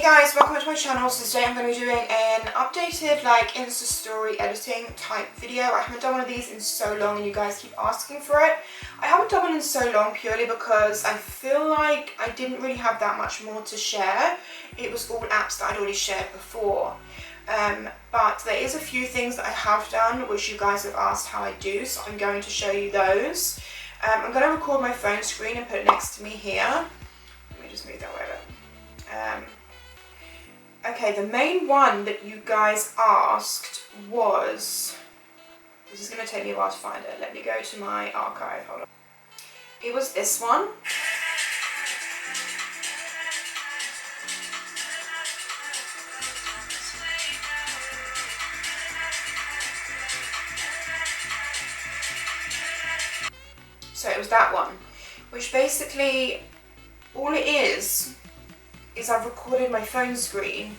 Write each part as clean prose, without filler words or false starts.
guys, welcome to my channel. So today I'm going to be doing an updated like Insta story editing type video. I haven't done one of these in so long and you guys keep asking for it. I haven't done one in so long purely because I feel like I didn't really have that much more to share. It was all apps that I'd already shared before. But there is a few things that I have done which you guys have asked how I do, so I'm going to show you those. I'm going to record my phone screen and put it next to me here. Let me just move that way over. Okay, the main one that you guys asked was, this is going to take me a while to find it, let me go to my archive, hold on. It was this one. So it was that one, which basically, all it is I've recorded my phone screen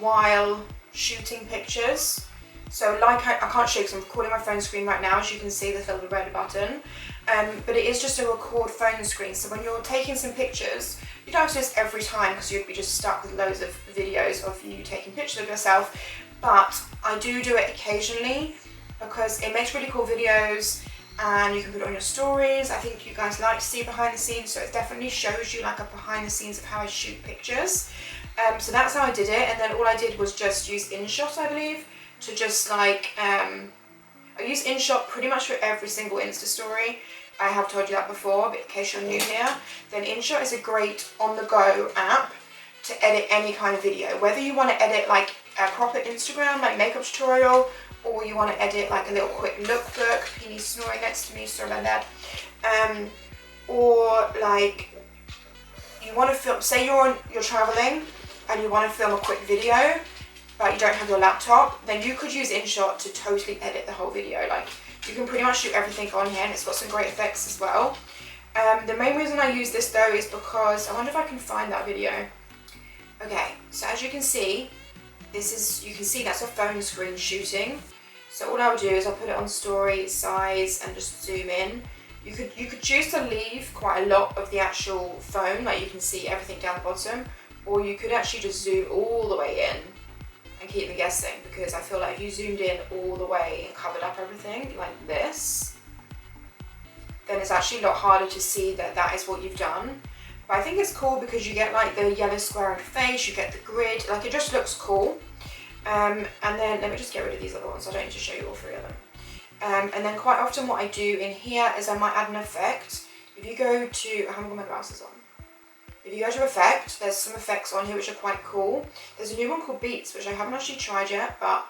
while shooting pictures. So like I can't show you because I'm recording my phone screen right now, as you can see, the little red button. But it is just a record phone screen. So when you're taking some pictures, you don't have to do this every time because you'd be just stuck with loads of videos of you taking pictures of yourself. But I do it occasionally because it makes really cool videos. And you can put it on your stories. I think you guys like to see behind the scenes, so it definitely shows you like a behind the scenes of how I shoot pictures. So that's how I did it, and then all I did was just use InShot, I believe, to just like, I use InShot pretty much for every single Insta story. I have told you that before, but in case you're new here, then InShot is a great on-the-go app to edit any kind of video. Whether you want to edit like a proper Instagram, like makeup tutorial, or you want to edit like a little quick lookbook. Penny's snoring next to me, sorry about that. Or like you want to film, say you're traveling and you want to film a quick video but you don't have your laptop, then you could use InShot to totally edit the whole video. Like you can pretty much do everything on here, and it's got some great effects as well. The main reason I use this though is because, I wonder if I can find that video. Okay, so as you can see, you can see that's a phone screen shooting. So all I would do is I'll put it on story size and just zoom in. You could choose to leave quite a lot of the actual phone, like you can see everything down the bottom, or you could actually just zoom all the way in and keep me guessing, because I feel like if you zoomed in all the way and covered up everything like this, then it's actually a lot harder to see that that is what you've done. But I think it's cool because you get like the yellow square in the face, you get the grid, like it just looks cool. And then let me just get rid of these other ones, so I don't need to show you all three of them. And then quite often what I do in here is I might add an effect. If you go to, I haven't got my glasses on. If you go to effect, there's some effects on here which are quite cool. There's a new one called Beats, which I haven't actually tried yet, but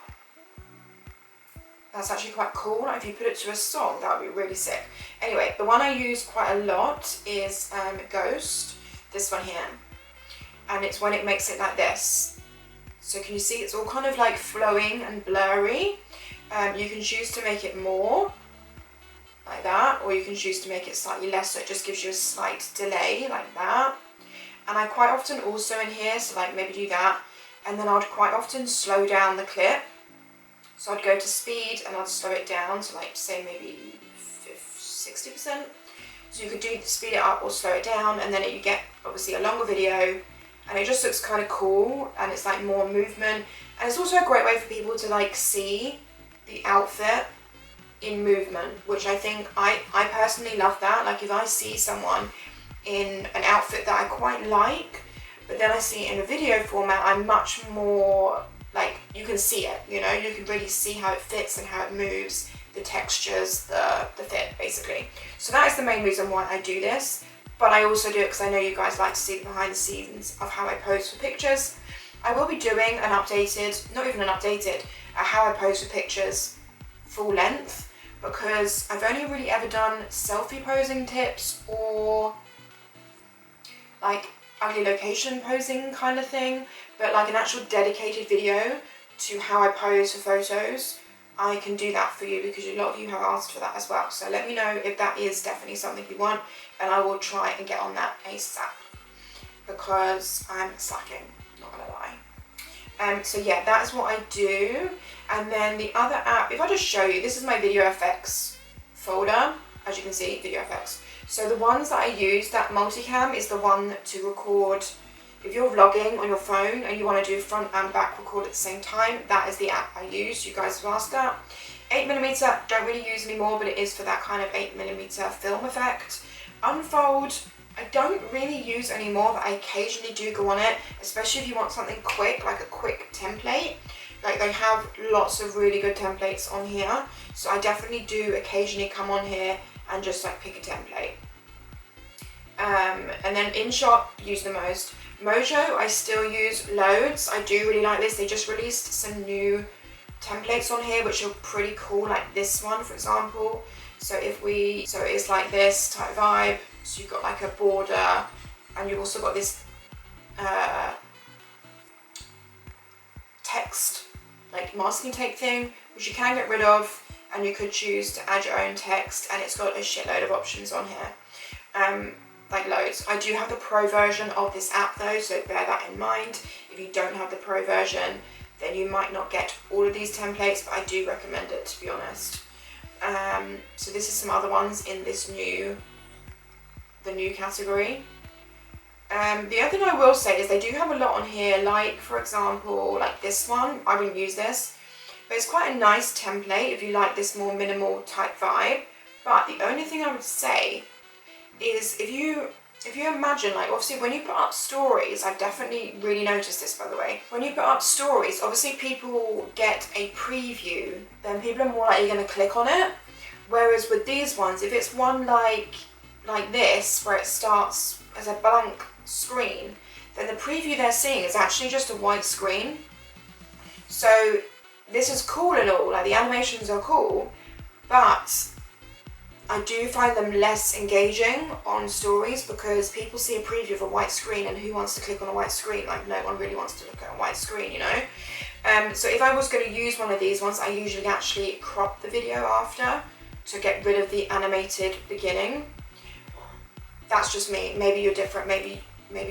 that's actually quite cool. Like if you put it to a song, that would be really sick. Anyway, the one I use quite a lot is Ghost, this one here. And it's when it makes it like this. So can you see it's all kind of like flowing and blurry. You can choose to make it more, like that, or you can choose to make it slightly less, so it just gives you a slight delay, like that. And I quite often also in here, so like maybe do that, and then I'd quite often slow down the clip. So I'd go to speed and I'd slow it down to like say maybe 60%. So you could speed it up or slow it down, and then you get obviously a longer video, and it just looks kind of cool, and it's like more movement. And it's also a great way for people to like see the outfit in movement, which I think I personally love that. Like if I see someone in an outfit that I quite like, but then I see it in a video format, I'm much more like, you can see it, you know, you can really see how it fits and how it moves, the textures, the fit basically. So that is the main reason why I do this, but I also do it because I know you guys like to see the behind the scenes of how I pose for pictures. I will be doing an updated, not even an updated, how I pose for pictures full length, because I've only really ever done selfie posing tips or like ugly location posing kind of thing, but like an actual dedicated video to how I pose for photos, I can do that for you because a lot of you have asked for that as well. So let me know if that is definitely something you want, and I will try and get on that ASAP because I'm slacking, not gonna lie. So yeah, that's what I do. And then the other app, if I just show you, this is my video effects folder, as you can see, video effects. So the ones that I use, that MultiCam is the one to record if you're vlogging on your phone and you want to do front and back record at the same time, that is the app I use. You guys have asked that. 8mm, don't really use anymore, but it is for that kind of 8mm film effect. Unfold, I don't really use anymore, but I occasionally do go on it, especially if you want something quick, like a quick template. Like they have lots of really good templates on here, so I definitely do occasionally come on here and just like pick a template. And then InShot, use the most. Mojo, I still use loads. I do really like this. They just released some new templates on here which are pretty cool, like this one for example. So it's like this type vibe. So you've got like a border, and you've also got this text, like masking tape thing, which you can get rid of, and you could choose to add your own text, and it's got a shitload of options on here. Like loads. I do have the pro version of this app though, so bear that in mind. If you don't have the pro version, then you might not get all of these templates, but I do recommend it, to be honest. So this is some other ones in this the new category. The other thing I will say is they do have a lot on here, like for example, like this one. I wouldn't use this, but it's quite a nice template if you like this more minimal type vibe. But the only thing I would say is if you imagine, like obviously when you put up stories, I've definitely really noticed this by the way, when you put up stories, obviously people get a preview, then people are more likely going to click on it. Whereas with these ones, if it's one like this, where it starts as a blank screen, then the preview they're seeing is actually just a white screen. So this is cool and all, like the animations are cool, but I do find them less engaging on stories because people see a preview of a white screen, and who wants to click on a white screen? Like no one really wants to look at a white screen, you know? So if I was going to use one of these ones, I usually actually crop the video after to get rid of the animated beginning. That's just me. Maybe you're different. Maybe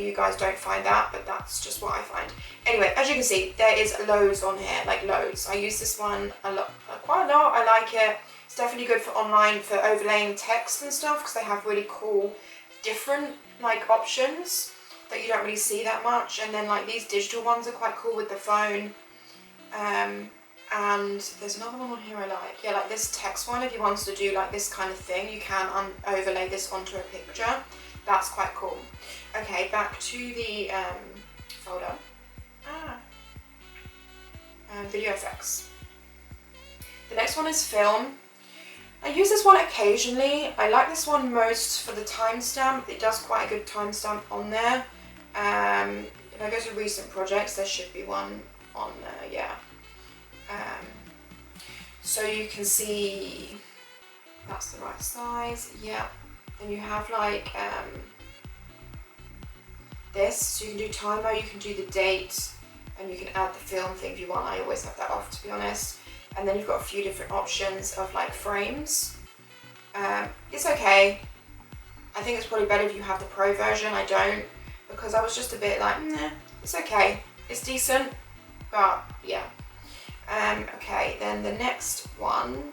you guys don't find that, but that's just what I find. Anyway, as you can see, there is loads on here, like loads. I use this one a lot, quite a lot. I like it. It's definitely good for online for overlaying text and stuff because they have really cool, different like options that you don't really see that much. And then like these digital ones are quite cool with the phone. And there's another one on here I like. Yeah, like this text one, if you wanted to do like this kind of thing, you can overlay this onto a picture. That's quite cool. Okay, back to the folder. Video effects. The next one is Filmm. I use this one occasionally. I like this one most for the timestamp. It does quite a good timestamp on there. If I go to recent projects, there should be one on there, yeah. So you can see that's the right size, yeah. Then you have like this, so you can do timer, you can do the date, and you can add the film thing if you want. I always have that off, to be honest. And then you've got a few different options of like frames. It's okay. I think it's probably better if you have the pro version. I don't, because I was just a bit like, nah, it's okay. It's decent, but yeah. Okay, then the next one.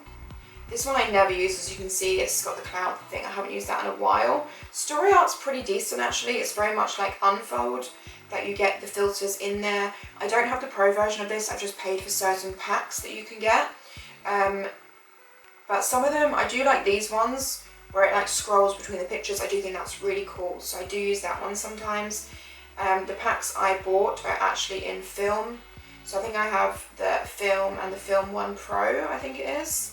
This one I never use, as you can see, it's got the cloud thing. I haven't used that in a while. StoryArt's pretty decent actually. It's very much like Unfold, that you get the filters in there. I don't have the pro version of this. I've just paid for certain packs that you can get. But some of them, I do like these ones where it like scrolls between the pictures. I do think that's really cool. So I do use that one sometimes. The packs I bought are actually in Filmm. So I think I have the Filmm and the Filmm 1 Pro, I think it is.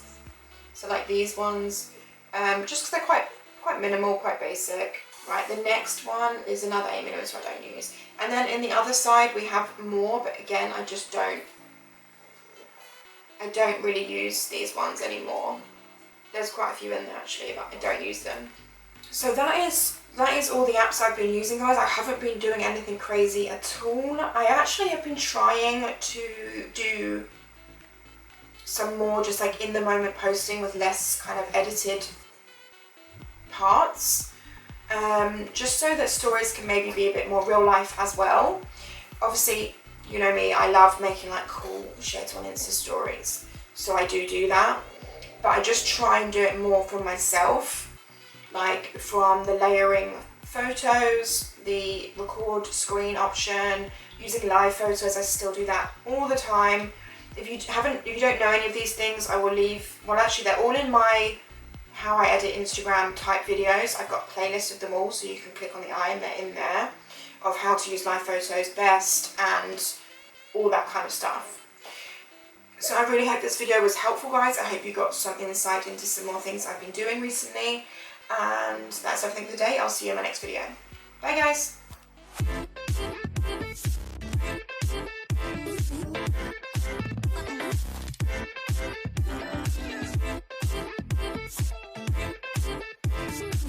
So like these ones, just because they're quite minimal, quite basic. Right, the next one is another 8mm, so I don't use. And then in the other side we have more, but again, I don't really use these ones anymore. There's quite a few in there actually, but I don't use them. So that is all the apps I've been using, guys. I haven't been doing anything crazy at all. I actually have been trying to do some more just like in the moment posting with less kind of edited parts. Just so that stories can maybe be a bit more real life as well. Obviously, you know me, I love making like cool shit on Insta stories. So I do that. But I just try and do it more for myself. Like from the layering photos, the record screen option, using live photos. I still do that all the time. If you don't know any of these things, I will leave, well actually they're all in my how I edit Instagram type videos. I've got playlists of them all, so you can click on the eye and they're in there, of how to use live photos best and all that kind of stuff. So I really hope this video was helpful, guys. I hope you got some insight into some more things I've been doing recently. And that's everything for today. I'll see you in my next video. Bye guys!